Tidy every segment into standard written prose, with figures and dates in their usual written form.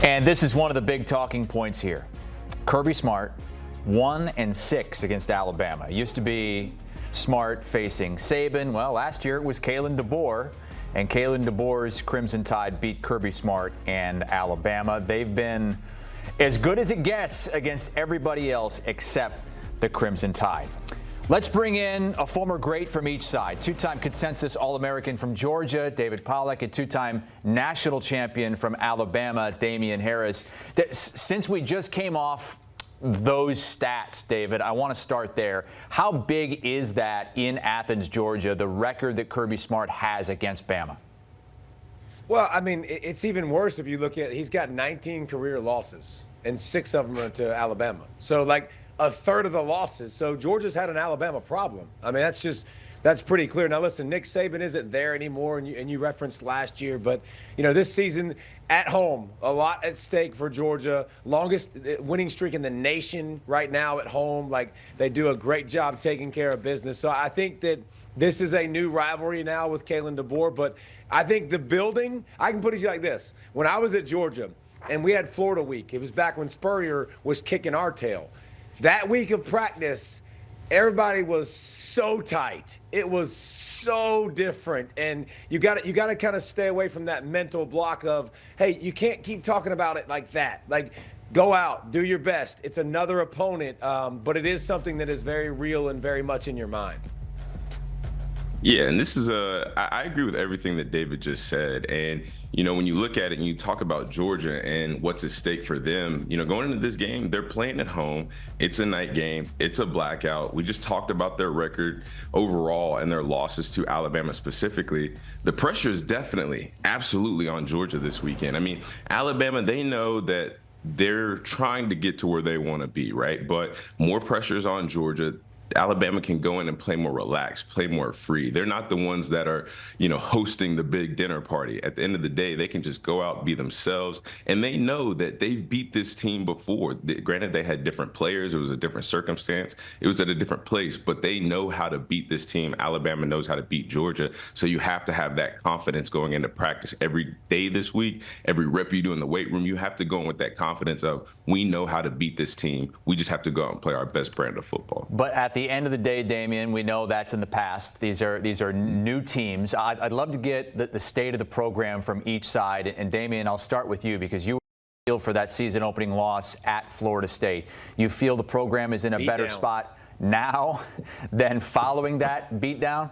And this is one of the big talking points here. Kirby Smart, 1-6 against Alabama. It used to be Smart facing Saban. Well, last year it was Kalen DeBoer, and Kalen DeBoer's Crimson Tide beat Kirby Smart and Alabama. They've been as good as it gets against everybody else except the Crimson Tide. Let's bring in a former great from each side. Two-time consensus All-American from Georgia, David Pollack, and two-time national champion from Alabama, Damien Harris. Since we just came off those stats, David, I want to start there. How big is that in Athens, Georgia, the record that Kirby Smart has against Bama? Well, I mean, it's even worse if you look at, he's got 19 career losses, and 6 of them are to Alabama. So, like, a third of the losses. So Georgia's had an Alabama problem. I mean, that's pretty clear. Now, listen, Nick Saban isn't there anymore, and you referenced last year, but, you know, this season at home, a lot at stake for Georgia. Longest winning streak in the nation right now at home. Like, they do a great job taking care of business. So I think that this is a new rivalry now with Kalen DeBoer, but I think the building, I can put it like this. When I was at Georgia and we had Florida week, it was back when Spurrier was kicking our tail. That week of practice, everybody was so tight. It was so different, and you got to kind of stay away from that mental block of, hey, you can't keep talking about it like that. Like, go out, do your best. It's another opponent, but it is something that is very real and very much in your mind. Yeah, and this is I agree with everything that David just said. And, you know, when you look at it and you talk about Georgia and what's at stake for them, you know, going into this game, they're playing at home. It's a night game. It's a blackout. We just talked about their record overall and their losses to Alabama specifically. The pressure is definitely, absolutely on Georgia this weekend. I mean, Alabama, they know that they're trying to get to where they want to be, right? But more pressure is on Georgia. Alabama can go in and play more relaxed, play more free. They're not the ones that are, you know, hosting the big dinner party. At the end of the day, they can just go out, be themselves, and they know that they've beat this team before. Granted, they had different players. It was a different circumstance. It was at a different place, but they know how to beat this team. Alabama knows how to beat Georgia. So you have to have that confidence going into practice every day this week, every rep you do in the weight room. You have to go in with that confidence of, we know how to beat this team. We just have to go out and play our best brand of football. But at the end of the day, Damien, we know that's in the past. These are new teams. I'd love to get the state of the program from each side. And Damien, I'll start with you because you feel for that season opening loss at Florida State. You feel the program is in a better spot now than following that beatdown?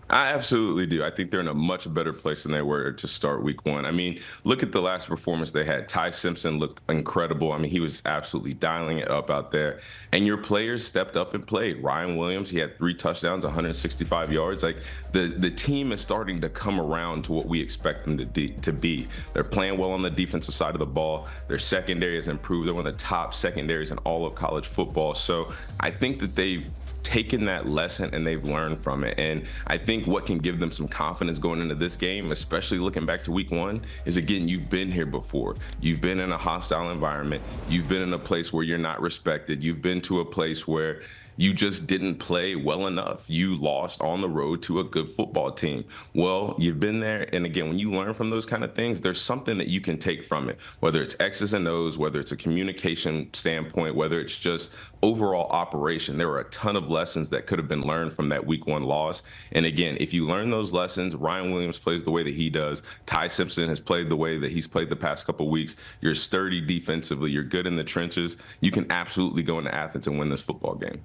I absolutely do. I think they're in a much better place than they were to start week one. I mean, look at the last performance they had. Ty Simpson looked incredible. I mean, he was absolutely dialing it up out there. And your players stepped up and played. Ryan Williams, he had 3 touchdowns, 165 yards. Like, the team is starting to come around to what we expect them to be. They're playing well on the defensive side of the ball. Their secondary has improved. They're one of the top secondaries in all of college football. So I think that they've taken that lesson and they've learned from it. And I think what can give them some confidence going into this game, especially looking back to week one, is, again, you've been here before. You've been in a hostile environment. You've been in a place where you're not respected. You've been to a place where you just didn't play well enough. You lost on the road to a good football team. Well, you've been there. And again, when you learn from those kind of things, there's something that you can take from it, whether it's X's and O's, whether it's a communication standpoint, whether it's just overall operation. There were a ton of lessons that could have been learned from that week one loss. And again, if you learn those lessons, Ryan Williams plays the way that he does. Ty Simpson has played the way that he's played the past couple of weeks. You're sturdy defensively. You're good in the trenches. You can absolutely go into Athens and win this football game.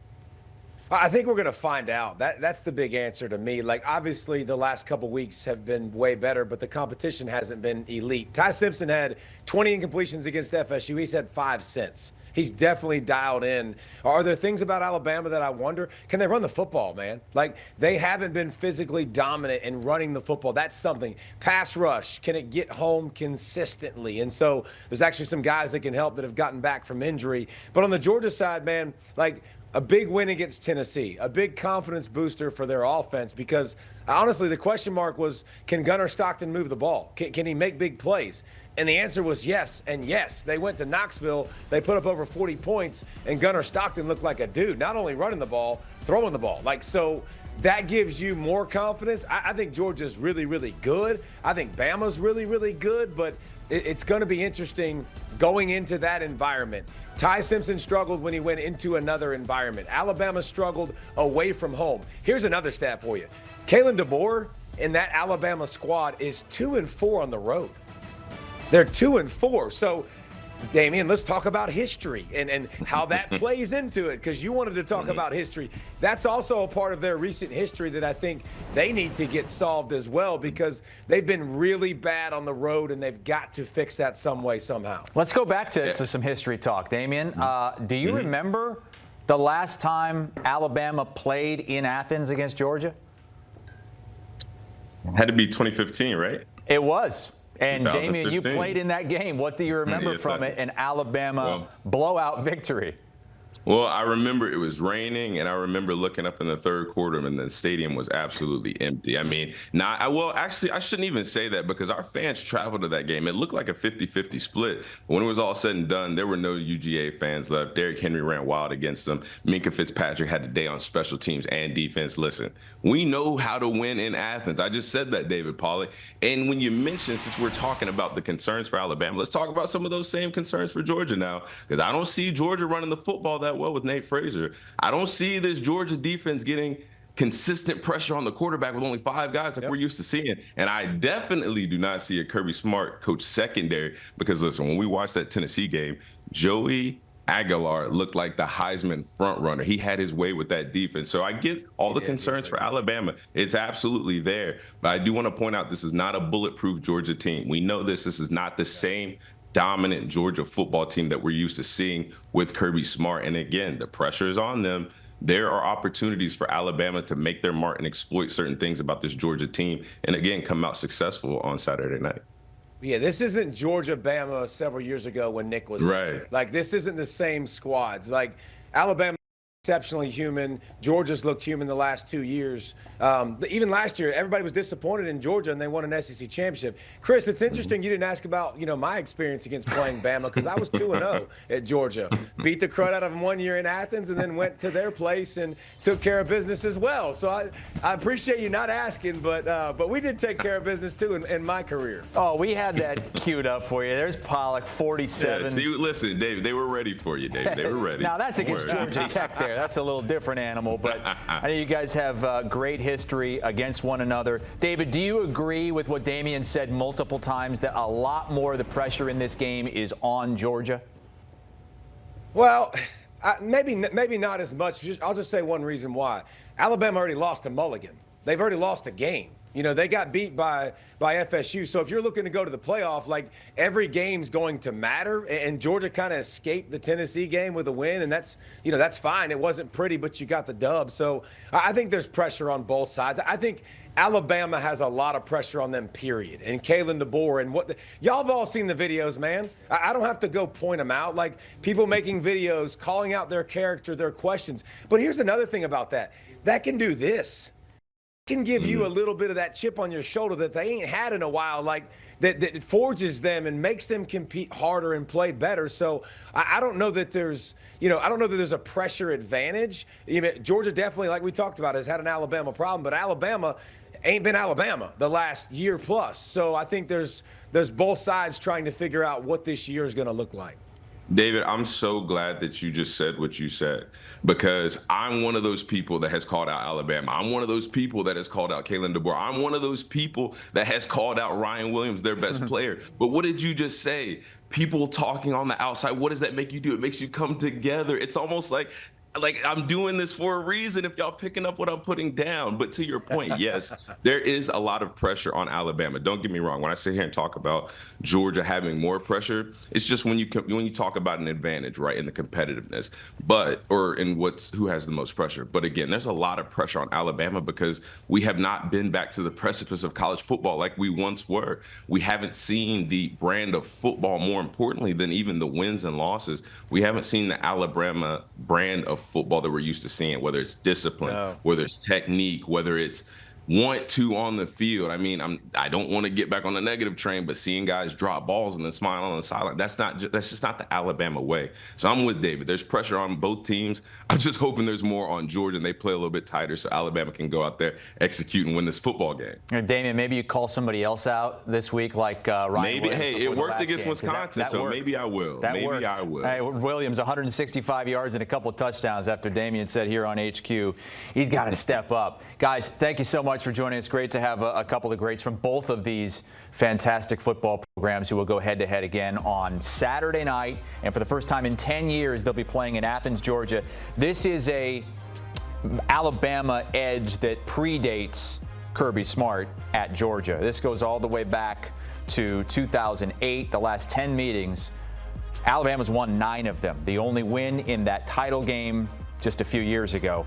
I think we're going to find out. That's the big answer to me. Like, obviously, the last couple weeks have been way better, but the competition hasn't been elite. Ty Simpson had 20 incompletions against FSU. He's had 5 since. He's definitely dialed in. Are there things about Alabama that I wonder? Can they run the football, man? Like, they haven't been physically dominant in running the football. That's something. Pass rush, can it get home consistently? And so there's actually some guys that can help that have gotten back from injury. But on the Georgia side, man, like, a big win against Tennessee, a big confidence booster for their offense, because honestly, the question mark was, can Gunnar Stockton move the ball? Can he make big plays? And the answer was yes and yes. They went to Knoxville, they put up over 40 points, and Gunnar Stockton looked like a dude, not only running the ball, throwing the ball. Like, so that gives you more confidence. I think Georgia's really, really good. I think Bama's really, really good, but it's going to be interesting going into that environment. Ty Simpson struggled when he went into another environment. Alabama struggled away from home. Here's another stat for you. Kalen DeBoer in that Alabama squad is 2-4 on the road. They're 2-4. So, Damien, let's talk about history and how that plays into it, because you wanted to talk about history. That's also a part of their recent history that I think they need to get solved as well, because they've been really bad on the road, and they've got to fix that some way, somehow. Let's go back to some history talk, Damien. Do you remember the last time Alabama played in Athens against Georgia? Had to be 2015, right? It was. And Damien, you played in that game. What do you remember from it? An Alabama blowout victory. Well, I remember it was raining, and I remember looking up in the third quarter, and the stadium was absolutely empty. I mean, actually, I shouldn't even say that, because our fans traveled to that game. It looked like a 50-50 split. When it was all said and done, there were no UGA fans left. Derrick Henry ran wild against them. Minkah Fitzpatrick had the day on special teams and defense. Listen, we know how to win in Athens. I just said that, David Pollack. And when you mention, since we're talking about the concerns for Alabama, let's talk about some of those same concerns for Georgia now, because I don't see Georgia running the football that well with Nate Frazier. I don't see this Georgia defense getting consistent pressure on the quarterback with only 5 guys like we're used to seeing. And I definitely do not see a Kirby Smart coach secondary, because listen, when we watched that Tennessee game, Joey Aguilar looked like the Heisman front runner. He had his way with that defense. So I get all the concerns for Alabama. It's absolutely there. But I do want to point out, this is not a bulletproof Georgia team. We know this. This is not the same dominant Georgia football team that we're used to seeing with Kirby Smart. And again, the pressure is on them. There are opportunities for Alabama to make their mark and exploit certain things about this Georgia team, and again, come out successful on Saturday night. Yeah, this isn't Georgia-Bama several years ago when Nick was there. Right. Like, this isn't the same squads. Like, Alabama exceptionally human. Georgia's looked human the last 2 years. Even last year, everybody was disappointed in Georgia, and they won an SEC championship. Chris, it's interesting you didn't ask about, my experience against playing Bama, because I was 2-0 at Georgia. Beat the crud out of them 1 year in Athens, and then went to their place and took care of business as well. So I appreciate you not asking, but we did take care of business too in my career. Oh, we had that queued up for you. There's Pollack, 47. Yeah, see, listen, Dave, they were ready for you, Dave. They were ready. Now, that's against Georgia Tech there. That's a little different animal, but I know you guys have great history against one another. David, do you agree with what Damien said multiple times, that a lot more of the pressure in this game is on Georgia? Well, maybe not as much. I'll just say one reason why. Alabama already lost to Mulligan. They've already lost a game. They got beat by FSU. So if you're looking to go to the playoff, like, every game's going to matter. And Georgia kind of escaped the Tennessee game with a win, and that's fine. It wasn't pretty, but you got the dub. So I think there's pressure on both sides. I think Alabama has a lot of pressure on them, period. And Kalen DeBoer and y'all have all seen the videos, man. I don't have to go point them out. Like, people making videos, calling out their character, their questions. But here's another thing about that. That can do this. Can give you a little bit of that chip on your shoulder that they ain't had in a while, like that forges them and makes them compete harder and play better. So I don't know that there's, a pressure advantage. Georgia definitely, like we talked about, has had an Alabama problem, but Alabama ain't been Alabama the last year plus. So I think there's both sides trying to figure out what this year is going to look like. David, I'm so glad that you just said what you said, because I'm one of those people that has called out Alabama. I'm one of those people that has called out Kalen DeBoer. I'm one of those people that has called out Ryan Williams, their best player. But what did you just say? People talking on the outside, what does that make you do? It makes you come together. It's almost like I'm doing this for a reason if y'all picking up what I'm putting down. But to your point, yes, there is a lot of pressure on Alabama. Don't get me wrong. When I sit here and talk about Georgia having more pressure, it's just when you talk about an advantage, right, in the competitiveness, or in who has the most pressure. But again, there's a lot of pressure on Alabama because we have not been back to the precipice of college football like we once were. We haven't seen the brand of football, more importantly than even the wins and losses. We haven't seen the Alabama brand of football that we're used to seeing, whether it's discipline, whether it's technique, whether it's want to on the field. I mean, I don't want to get back on the negative train, but seeing guys drop balls and then smile on the sideline, that's just not the Alabama way. So I'm with David. There's pressure on both teams. I'm just hoping there's more on Georgia and they play a little bit tighter so Alabama can go out there, execute, and win this football game. Damien, maybe you call somebody else out this week like Ryan Maybe. Williams. Hey, it worked against game, Wisconsin, that so worked. maybe I will. That maybe worked. I will. Hey, Williams, 165 yards and a couple of touchdowns after Damien said here on HQ. He's got to step up. Guys, thank you so much for joining us. Great to have a couple of greats from both of these fantastic football programs who will go head-to-head again on Saturday night. And for the first time in 10 years, they'll be playing in Athens, Georgia. This is a Alabama edge that predates Kirby Smart at Georgia. This goes all the way back to 2008, the last 10 meetings. Alabama's won 9 of them. The only win in that title game just a few years ago.